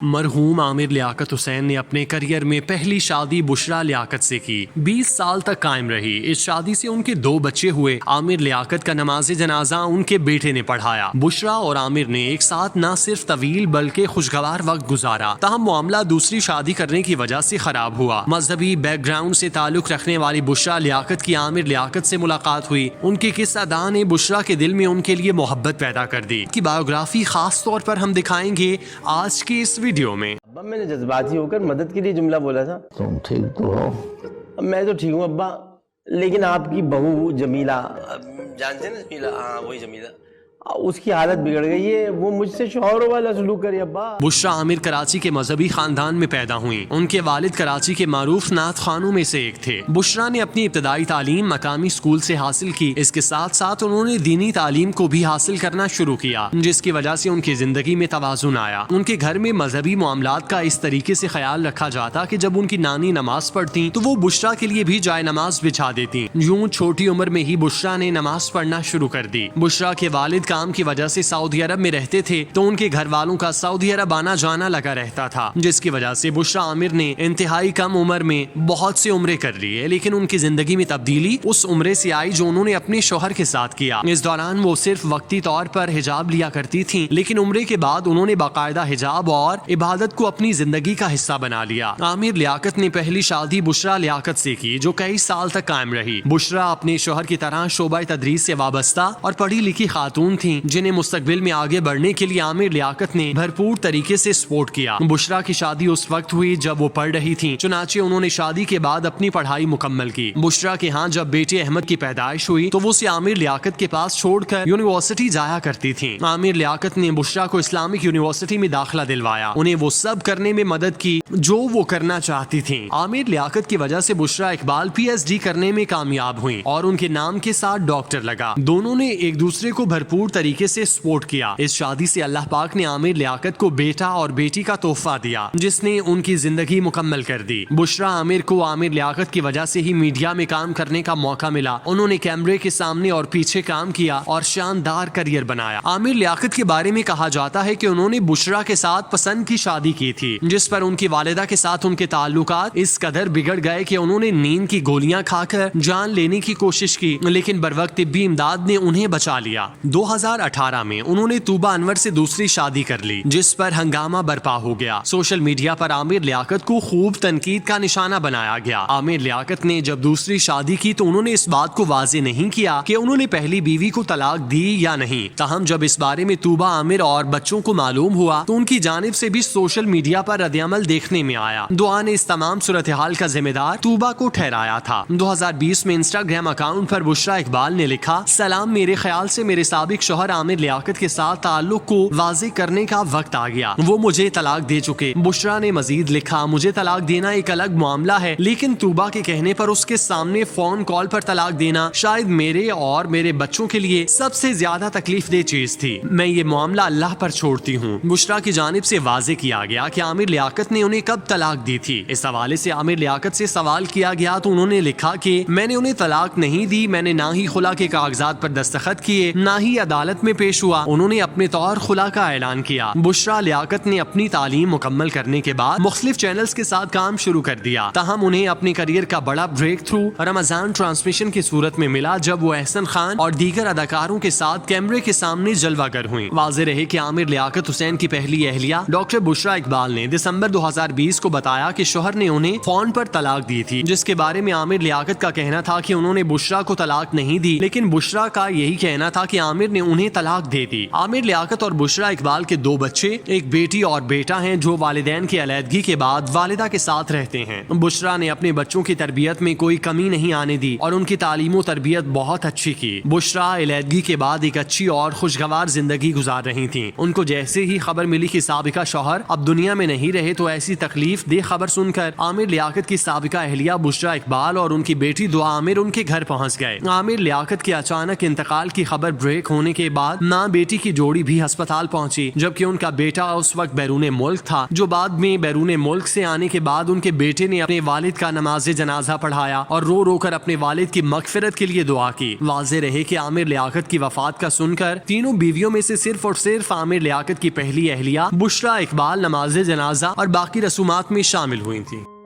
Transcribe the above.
مرحوم عامر لیاقت حسین نے اپنے کریئر میں پہلی شادی بشرا لیاقت سے کی۔ 20 سال تک قائم رہی۔ اس شادی سے ان کے 2 بچے ہوئے۔ عامر لیاقت کا نماز جنازہ ان کے بیٹے نے پڑھایا۔ بشرا اور عامر نے ایک ساتھ نہ صرف طویل بلکہ خوشگوار وقت گزارا، تاہم معاملہ دوسری شادی کرنے کی وجہ سے خراب ہوا۔ مذہبی بیک گراؤنڈ سے تعلق رکھنے والی بشرا لیاقت کی عامر لیاقت سے ملاقات ہوئی۔ ان کے قصہ داں نے بشرا کے دل میں ان کے لیے محبت پیدا کر دی۔ کی بایوگرافی خاص طور پر ہم دکھائیں گے آج کی اس ویڈیو میں۔ ابا میں نے جذباتی ہو کر مدد کے لیے جملہ بولا تھا۔ تم ٹھیک تو ہو؟ میں تو ٹھیک ہوں ابا، لیکن آپ کی بہو جمیلہ، جانتے ہیں نا جمیلہ؟ ہاں وہی جمیلہ، اس کی حالت بگڑ گئی ہے۔ وہ مجھ سے شوہروں والا سلوک کرے ابا۔ بشرا عامر کراچی کے مذہبی خاندان میں پیدا ہوئیں۔ ان کے والد کراچی کے معروف نعت خوانوں میں سے ایک تھے۔ بشرا نے اپنی ابتدائی تعلیم مقامی اسکول سے حاصل کی۔ اس کے ساتھ ساتھ انہوں نے دینی تعلیم کو بھی حاصل کرنا شروع کیا، جس کی وجہ سے ان کی زندگی میں توازن آیا۔ ان کے گھر میں مذہبی معاملات کا اس طریقے سے خیال رکھا جاتا کہ جب ان کی نانی نماز پڑھتی تو وہ بشرا کے لیے بھی جائے نماز بچھا دیتی۔ یوں چھوٹی عمر میں ہی بشرا نے نماز پڑھنا شروع کر دی۔ بشرا کے والد کام کی وجہ سے سعودی عرب میں رہتے تھے، تو ان کے گھر والوں کا سعودی عرب آنا جانا لگا رہتا تھا، جس کی وجہ سے بشرا عامر نے انتہائی کم عمر میں بہت سے عمرے کر لیے، لیکن ان کی زندگی میں تبدیلی اس عمرے سے آئی جو انہوں نے اپنے شوہر کے ساتھ کیا۔ اس دوران وہ صرف وقتی طور پر حجاب لیا کرتی تھیں، لیکن عمرے کے بعد انہوں نے باقاعدہ حجاب اور عبادت کو اپنی زندگی کا حصہ بنا لیا۔ عامر لیاقت نے پہلی شادی بشرا لیاقت سے کی، جو کئی سال تک قائم رہی۔ بشرا اپنے شوہر کی طرح شعبہ تدریس سے وابستہ اور پڑھی لکھی خاتون تھیں، جنہیں مستقبل میں آگے بڑھنے کے لیے عامر لیاقت نے بھرپور طریقے سے سپورٹ کیا۔ بشرا کی شادی اس وقت ہوئی جب وہ پڑھ رہی تھیں، چنانچہ انہوں نے شادی کے بعد اپنی پڑھائی مکمل کی۔ بشرا کے ہاں جب بیٹے احمد کی پیدائش ہوئی تو وہ اسے عامر لیاقت کے پاس چھوڑ کر یونیورسٹی جایا کرتی تھیں۔ عامر لیاقت نے بشرا کو اسلامک یونیورسٹی میں داخلہ دلوایا، انہیں وہ سب کرنے میں مدد کی جو وہ کرنا چاہتی تھیں۔ عامر لیاقت کی وجہ سے بشرا اقبال PhD کرنے میں کامیاب ہوئی اور ان کے نام کے ساتھ ڈاکٹر لگا۔ دونوں نے ایک دوسرے کو بھرپور طریقے سے سپورٹ کیا۔ اس شادی سے اللہ پاک نے عامر لیاقت کو بیٹا اور بیٹی کا تحفہ دیا، جس نے ان کی زندگی مکمل کر دی۔ بشرا عامر کو عامر لیاقت کی وجہ سے ہی میڈیا میں کام کرنے کا موقع ملا۔ انہوں نے کیمرے کے سامنے اور پیچھے کام کیا اور شاندار کریئر بنایا۔ عامر لیاقت کے بارے میں کہا جاتا ہے کہ انہوں نے بشرا کے ساتھ پسند کی شادی کی تھی، جس پر ان کی والدہ کے ساتھ ان کے تعلقات اس قدر بگڑ گئے کہ انہوں نے نیند کی گولیاں کھا کر جان لینے کی کوشش کی، لیکن بروقت طبی امداد نے انہیں بچا لیا۔ 2018 میں انہوں نے طوبہ انور سے دوسری شادی کر لی، جس پر ہنگامہ برپا ہو گیا۔ سوشل میڈیا پر عامر لیاقت کو خوب تنقید کا نشانہ بنایا گیا۔ عامر لیاقت نے جب دوسری شادی کی تو انہوں نے اس بات کو واضح نہیں کیا کہ انہوں نے پہلی بیوی کو طلاق دی یا نہیں، تاہم جب اس بارے میں طوبہ عامر اور بچوں کو معلوم ہوا تو ان کی جانب سے بھی سوشل میڈیا پر رد عمل دیکھنے میں آیا۔ دعا نے اس تمام صورتحال کا ذمہ دار طوبہ کو ٹھہرایا تھا۔ 2020 میں انسٹاگرام اکاؤنٹ پر بشرا اقبال نے لکھا، سلام، میرے خیال سے میرے سابق شوہر عامر لیاقت کے ساتھ تعلق کو واضح کرنے کا وقت آ گیا، وہ مجھے طلاق دے چکے۔ بشرا نے مزید لکھا، مجھے طلاق دینا ایک الگ معاملہ ہے، لیکن طوبہ کے کہنے پر اس کے سامنے فون کال پر طلاق دینا شاید میرے اور میرے بچوں کے لیے سب سے زیادہ تکلیف دہ چیز تھی۔ میں یہ معاملہ اللہ پر چھوڑتی ہوں۔ بشرا کی جانب سے واضح کیا گیا کہ عامر لیاقت نے انہیں کب طلاق دی تھی۔ اس حوالے سے عامر لیاقت سے سوال کیا گیا تو انہوں نے لکھا کہ میں نے انہیں طلاق نہیں دی، میں نے نہ ہی خلا کے کاغذات پر دستخط کیے، نہ ہی عدالت میں پیش ہوا، انہوں نے اپنے طور خلا کا اعلان کیا۔ بشرا لیاقت نے اپنی تعلیم مکمل کرنے کے بعد مختلف چینلز کے ساتھ کام شروع کر دیا، تاہم انہیں اپنے کریئر کا بڑا بریک تھرو رمضان ٹرانسمیشن کی صورت میں ملا، جب وہ احسن خان اور دیگر اداکاروں کے ساتھ کیمرے کے سامنے جلوہ گر ہوئیں۔ واضح رہے کہ عامر لیاقت حسین کی پہلی اہلیہ ڈاکٹر بشرا اقبال نے دسمبر 2020 کو بتایا کہ شوہر نے انہیں فون پر طلاق دی تھی، جس کے بارے میں عامر لیاقت کا کہنا تھا کہ انہوں نے بشرا کو طلاق نہیں دی، لیکن بشرا کا یہی کہنا تھا کہ عامر نے انہیں طلاق دے دی۔ عامر لیاقت اور بشرا اقبال کے 2 بچے، ایک بیٹی اور بیٹا ہیں، جو والدین کی علیحدگی کے بعد والدہ کے ساتھ رہتے ہیں۔ بشرا نے اپنے بچوں کی تربیت میں کوئی کمی نہیں آنے دی اور ان کی تعلیم و تربیت بہت اچھی کی۔ بشرا علیحدگی کے بعد ایک اچھی اور خوشگوار زندگی گزار رہی تھیں۔ ان کو جیسے ہی خبر ملی کہ سابقہ شوہر اب دنیا میں نہیں رہے تو ایسی تکلیف دہ خبر سن کر عامر لیاقت کی سابقہ اہلیہ بشرا اقبال اور ان کی بیٹی دعا عامر ان کے گھر پہنچ گئے۔ عامر لیاقت کے اچانک انتقال کی خبر بریک ہونے کے بعد ماں بیٹی کی جوڑی بھی ہسپتال پہنچی، جبکہ ان کا بیٹا اس وقت بیرون ملک تھا، جو بعد میں بیرون ملک سے آنے کے بعد ان کے بیٹے نے اپنے والد کا نماز جنازہ پڑھایا اور رو رو کر اپنے والد کی مغفرت کے لیے دعا کی۔ واضح رہے کہ عامر لیاقت کی وفات کا سن کر تینوں بیویوں میں سے صرف اور صرف عامر لیاقت کی پہلی اہلیہ بشرا اقبال نماز جنازہ اور باقی رسومات میں شامل ہوئی تھی۔